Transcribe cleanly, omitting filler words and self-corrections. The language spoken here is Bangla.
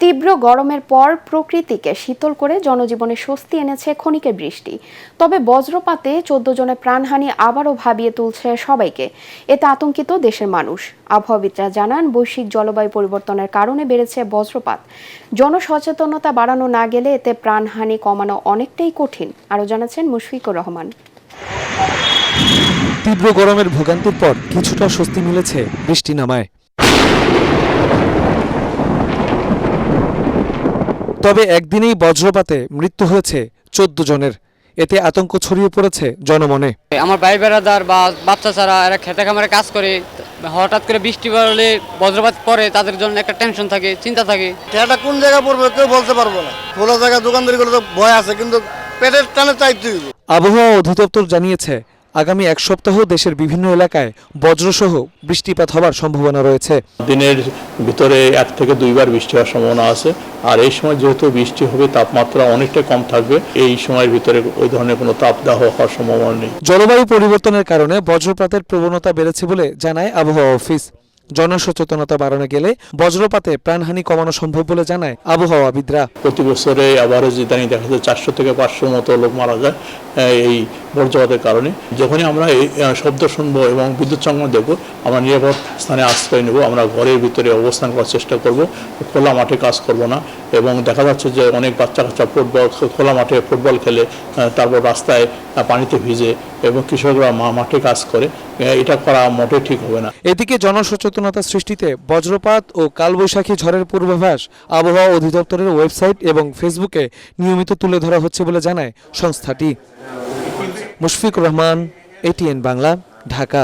তীব্র গরমের পর প্রকৃতিকে শীতল করে জনজীবনে স্বস্তি এনেছে ক্ষণিকের বৃষ্টি। তবে বজ্রপাতে 14 জনের প্রাণহানি আবারও ভাবিয়ে তুলছে সবাইকে। এতে আতঙ্কিত দেশের মানুষ। আবহাওয়াবিদরা জানান, বৈশ্বিক জলবায়ু পরিবর্তনের কারণে বেড়েছে বজ্রপাত। জনসচেতনতা বাড়ানো না গেলে এতে প্রাণহানি কমানো অনেকটাই কঠিন। আরও জানাচ্ছেন মুশফিকুর রহমান। তীব্র গরমের ভোগান্তির পর কিছুটা স্বস্তি মিলেছে বৃষ্টি নামায়। তবে একদিনেই বজ্রপাতে মৃত্যু হয়েছে 14 জনের। এতে আতঙ্ক ছড়িয়ে পড়েছে জনমনে। আমার ভাই বেড়াদার বা বাচ্চা ছাড়া এরা খেতে খামারে কাজ করে, হঠাৎ করে বৃষ্টি পড়লে বজ্রপাত পড়ে, তাদের জন্য একটা টেনশন থাকে, চিন্তা থাকে। এটা কোন জায়গা পড়বে কেউ বলতে পারবো না। খোলা জায়গা দোকানদারি করলে তো ভয় আছে, কিন্তু পেটের টানে চাইতে হবে। আবহাওয়া অধিদপ্তর জানিয়েছে, আগামী এক সপ্তাহ দেশের বিভিন্ন এলাকায় বজ্রসহ বৃষ্টিপাত হবার সম্ভাবনা রয়েছে। দিনের ভিতরে 1 থেকে 2 বার বৃষ্টি হওয়ার সম্ভাবনা আছে। আর এই সময় যেহেতু বৃষ্টি হবে, তাপমাত্রা অনেকটা কম থাকবে। এই সময়ের ভিতরে ওই ধরনের কোনো তাপদাহ হওয়ার সম্ভাবনা নেই। জলবায়ু পরিবর্তনের কারণে বজ্রপাতের প্রবণতা বেড়েছে বলে জানায় আবহাওয়া অফিস। জনসচেতনতা বাড়ানো গেলে বজ্রপাতে প্রাণহানি কমানো সম্ভব বলে জানায় আবহাওয়াবিদরা। প্রতি বছরে অ্যাভারেজ ইদানিং দেখা যায় 400 থেকে 500 মতো লোক মারা যায় এই বজ্রপাতের কারণে। যখনই আমরা এই শব্দ শুনবো এবং বিদ্যুৎ চমকানো দেখবো, আমরা নিরাপদ স্থানে আশ্রয় নেব। আমরা ঘরের ভিতরে অবস্থান করার চেষ্টা করব, খোলা মাঠে কাজ করব না। এবং দেখা যাচ্ছে যে অনেক বাচ্চা কাচ্চা খোলা মাঠে ফুটবল খেলে, তারপর রাস্তায় পানিতে ভিজে, এবং কৃষকরা মাঠে কাজ করে। এটা করা মোটেই ঠিক হবে না। এদিকে জনসচেতনতা সৃষ্টিতে বজ্রপাত ও কালবৈশাখী ঝড়ের পূর্বাভাস আবহাওয়া অধিদপ্তরের ওয়েবসাইট এবং ফেসবুকে নিয়মিত তুলে ধরা হচ্ছে বলে জানায় সংস্থাটি। মুশফিকুর রহমান, ATN বাংলা, ঢাকা।